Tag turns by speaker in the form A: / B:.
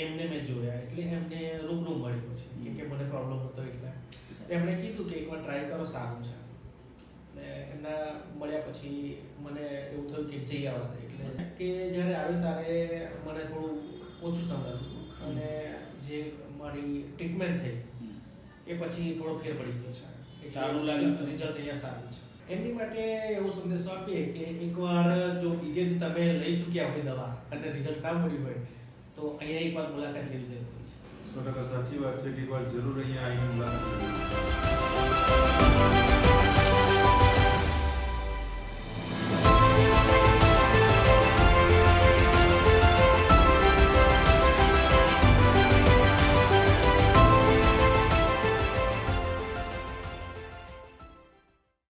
A: એમને મેં જોયા એટલે એમને રૂબરૂ મળ્યું છે કેમ કે મને પ્રોબ્લેમ હતો એટલે એમણે કીધું કે એકવાર ટ્રાય કરો, સારું છે. ને એમના મળ્યા પછી મને એવું થયું કે જઈ આવવા દે એટલે કે જ્યારે આવ્યું ત્યારે મને થોડું ઓછું સંભળાતું અને જે મારી ટ્રીટમેન્ટ થઈ એ પછી થોડો ફેર પડી ગયો છે.
B: સારું લાગ્યું,
A: રિઝલ્ટ અહીંયા સારું છે. એમની માટે એવો સંદેશો આપીએ કે એકવાર જો બીજેથી તમે લઈ ચૂક્યા હોય દવા અને રિઝલ્ટ ના મળ્યું હોય તો અહીંયા એકવાર મુલાકાત લેવી જરૂરી છે.
C: 100% સાચી વાત છે કે એકવાર જરૂર અહીંયા આવીને મુલાકાત લેવી.